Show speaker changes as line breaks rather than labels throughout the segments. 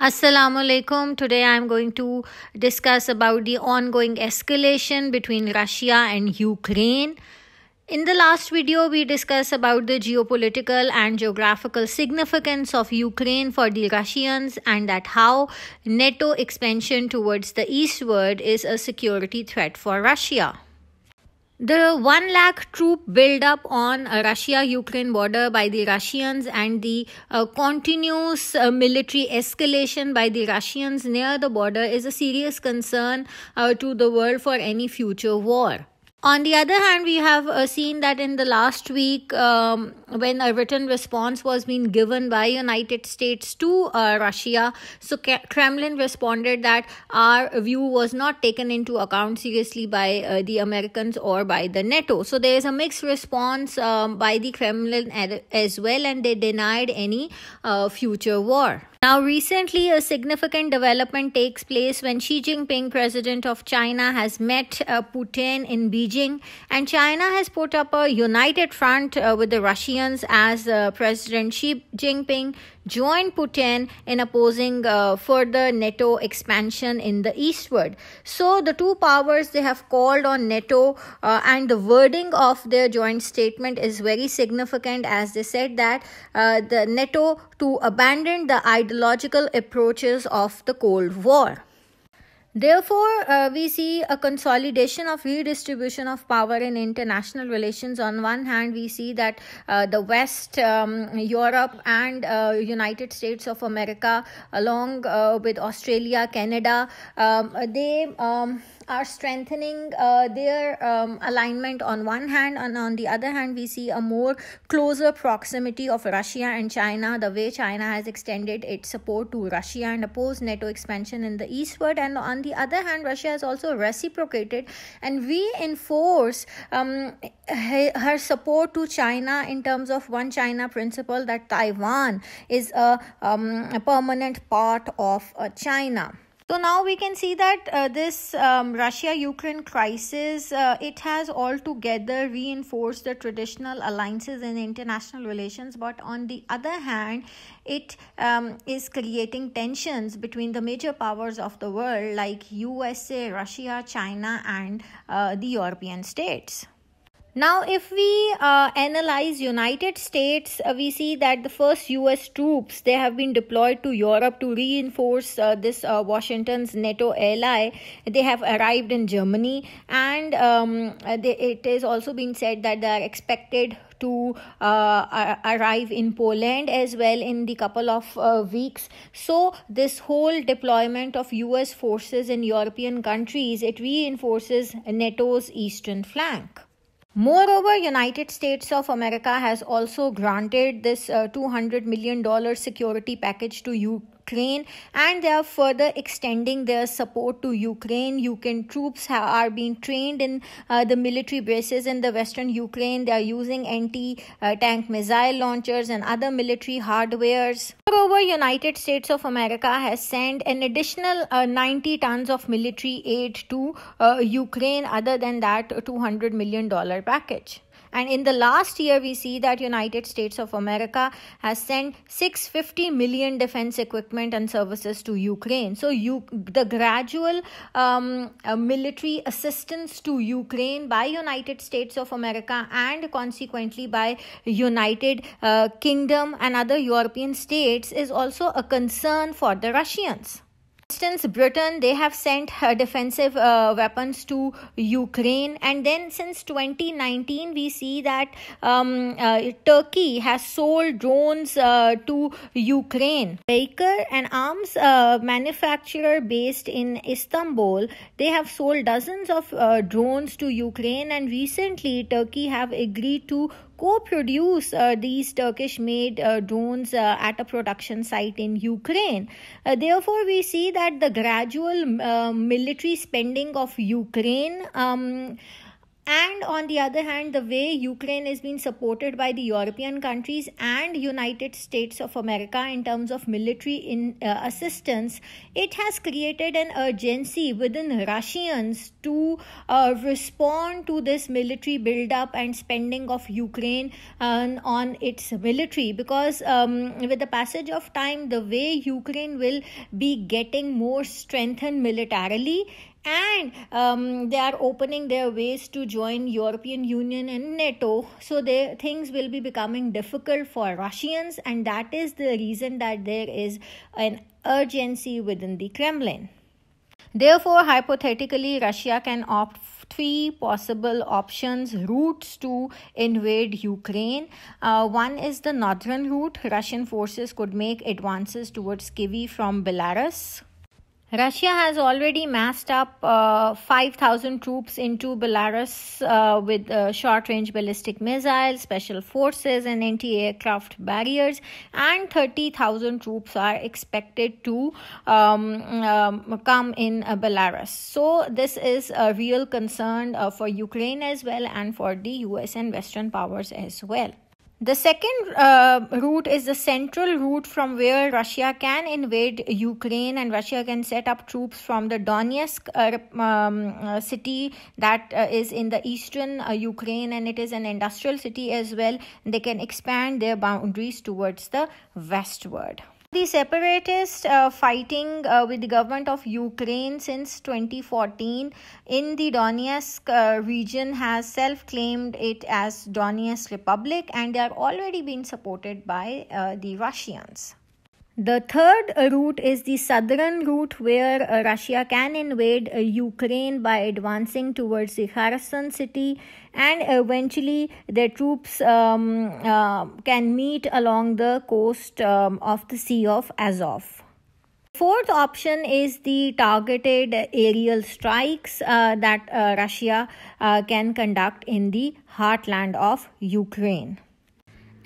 Assalamu alaikum. Today I am going to discuss about the ongoing escalation between Russia and Ukraine. In the last video, we discussed about the geopolitical and geographical significance of Ukraine for the Russians and that how NATO expansion towards the eastward is a security threat for Russia. The 1 lakh troop build-up on Russia-Ukraine border by the Russians and the continuous military escalation by the Russians near the border is a serious concern to the world for any future war. On the other hand, we have seen that in the last week, when a written response was being given by United States to Russia, so Kremlin responded that our view was not taken into account seriously by the Americans or by the NATO. So there is a mixed response by the Kremlin as well, and they denied any future war. Now, recently, a significant development takes place when Xi Jinping, president of China, has met Putin in Beijing, and China has put up a united front with the Russians as President Xi Jinping joined Putin in opposing further NATO expansion in the eastward. So the two powers, they have called on NATO and the wording of their joint statement is very significant, as they said that the NATO to abandon the ideological approaches of the Cold War. Therefore, we see a consolidation of redistribution of power in international relations. On one hand, we see that the West, Europe and United States of America, along with Australia, Canada, they are strengthening their alignment on one hand, and on the other hand we see a more closer proximity of Russia and China, the way China has extended its support to Russia and opposed NATO expansion in the eastward, and on the other hand Russia has also reciprocated and reinforced her support to China in terms of one China principle, that Taiwan is a permanent part of China. So now we can see that this Russia-Ukraine crisis, it has altogether reinforced the traditional alliances in international relations. But on the other hand, it is creating tensions between the major powers of the world like USA, Russia, China and the European states. Now, if we analyze United States, we see that the first US troops, they have been deployed to Europe to reinforce this Washington's NATO ally. They have arrived in Germany, and it is also been said that they are expected to arrive in Poland as well in the couple of weeks. So this whole deployment of US forces in European countries, it reinforces NATO's eastern flank. Moreover, United States of America has also granted this $200 million security package to Ukraine, and they are further extending their support to Ukraine. Ukraine troops are being trained in the military bases in the western Ukraine. They are using anti-tank missile launchers and other military hardwares. Moreover, United States of America has sent an additional 90 tons of military aid to Ukraine, other than that $200 million package. And in the last year, we see that United States of America has sent $650 million defense equipment and services to Ukraine. So the gradual military assistance to Ukraine by United States of America and consequently by United Kingdom and other European states is also a concern for the Russians. For instance, Britain, they have sent defensive weapons to Ukraine, and then since 2019 we see that Turkey has sold drones to Ukraine. Baker, an arms manufacturer based in Istanbul, they have sold dozens of drones to Ukraine, and recently Turkey have agreed to co-produce these Turkish-made drones at a production site in Ukraine. Therefore, we see that the gradual military spending of Ukraine And on the other hand, the way Ukraine is being supported by the European countries and United States of America in terms of military assistance, it has created an urgency within Russians to respond to this military buildup and spending of Ukraine on its military, because with the passage of time, the way Ukraine will be getting more strengthened militarily, and they are opening their ways to join European Union and NATO, so things will be becoming difficult for Russians, and that is the reason that there is an urgency within the Kremlin. Therefore, hypothetically, Russia can opt three possible options, routes to invade Ukraine. One is the northern route. Russian forces could make advances towards Kyiv from Belarus. Russia has already massed up 5,000 troops into Belarus with short-range ballistic missiles, special forces, and anti-aircraft barriers, and 30,000 troops are expected to come in Belarus. So this is a real concern for Ukraine as well, and for the US and Western powers as well. The second route is the central route from where Russia can invade Ukraine, and Russia can set up troops from the Donetsk city that is in the eastern Ukraine, and it is an industrial city as well. They can expand their boundaries towards the westward. The separatists fighting with the government of Ukraine since 2014 in the Donetsk region has self-claimed it as Donetsk Republic, and they are already being supported by the Russians. The third route is the southern route, where Russia can invade Ukraine by advancing towards the Kherson city, and eventually their troops can meet along the coast of the Sea of Azov. Fourth option is the targeted aerial strikes that Russia can conduct in the heartland of Ukraine.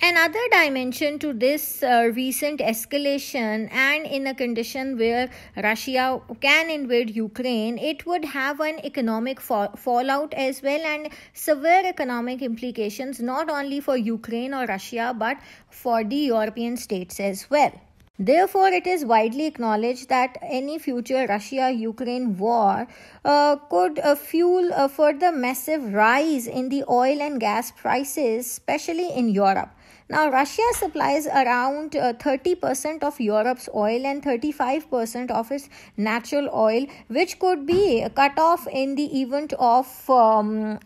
Another dimension to this recent escalation, and in a condition where Russia can invade Ukraine, it would have an economic fallout as well, and severe economic implications not only for Ukraine or Russia but for the European states as well. Therefore, it is widely acknowledged that any future Russia-Ukraine war could fuel a further massive rise in the oil and gas prices, especially in Europe. Now, Russia supplies around 30% of Europe's oil and 35% of its natural oil, which could be cut off in the event of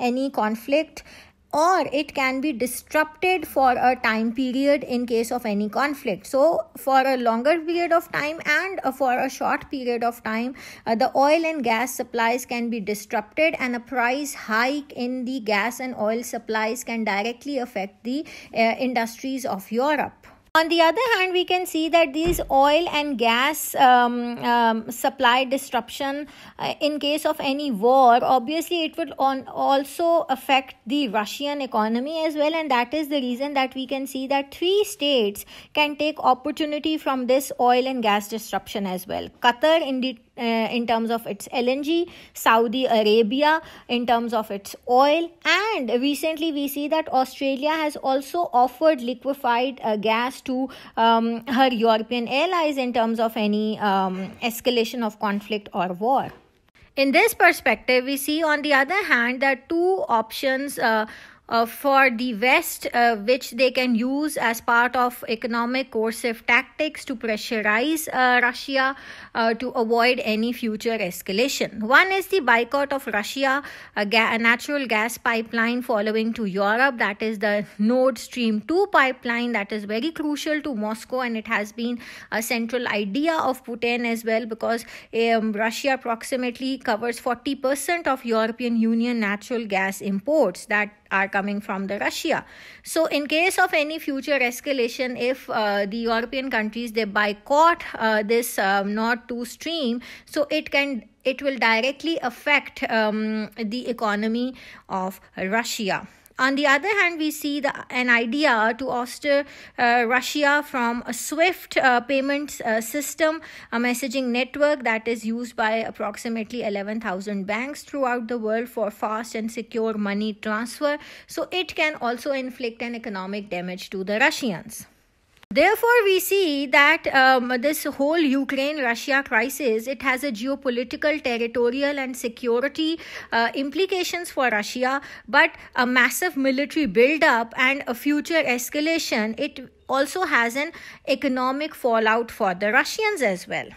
any conflict, or it can be disrupted for a time period in case of any conflict. So for a longer period of time and for a short period of time, the oil and gas supplies can be disrupted, and a price hike in the gas and oil supplies can directly affect the industries of Europe. On the other hand, we can see that these oil and gas supply disruption in case of any war, obviously it would also affect the Russian economy as well, and that is the reason that we can see that three states can take opportunity from this oil and gas disruption as well. Qatar in terms of its LNG, Saudi Arabia in terms of its oil, and recently we see that Australia has also offered liquefied gas to her European allies in terms of any escalation of conflict or war. In this perspective, we see on the other hand that two options for the West, which they can use as part of economic coercive tactics to pressurize Russia to avoid any future escalation. One is the boycott of Russia, a natural gas pipeline following to Europe, that is the Nord Stream 2 pipeline, that is very crucial to Moscow, and it has been a central idea of Putin as well, because Russia approximately covers 40% of European Union natural gas imports that are coming from the Russia. So in case of any future escalation, if the European countries they boycott this Nord 2 stream, so it will directly affect the economy of Russia. On the other hand, we see an idea to oust Russia from a SWIFT payments system, a messaging network that is used by approximately 11,000 banks throughout the world for fast and secure money transfer. So it can also inflict an economic damage to the Russians. Therefore, we see that this whole Ukraine-Russia crisis, it has a geopolitical, territorial and security implications for Russia, but a massive military buildup and a future escalation, it also has an economic fallout for the Russians as well.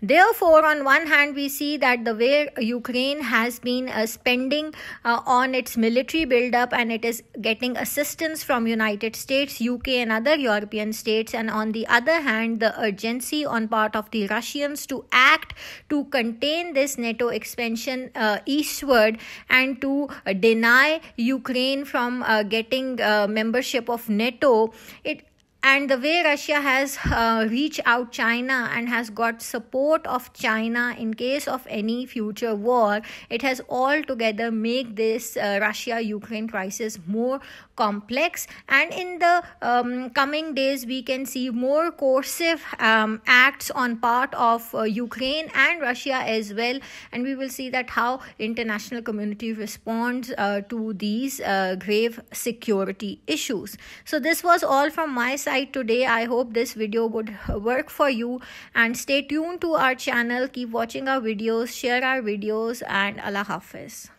Therefore, on one hand, we see that the way Ukraine has been spending on its military buildup, and it is getting assistance from United States, UK and other European states. And on the other hand, the urgency on part of the Russians to act to contain this NATO expansion eastward and to deny Ukraine from getting membership of NATO. And the way Russia has reached out China and has got support of China in case of any future war, it has altogether made this Russia-Ukraine crisis more complex. And in the coming days, we can see more coercive acts on part of Ukraine and Russia as well. And we will see that how international community responds to these grave security issues. So this was all from my side today. I hope this video would work for you, and stay tuned to our channel. Keep watching our videos, share our videos, and Allah Hafiz.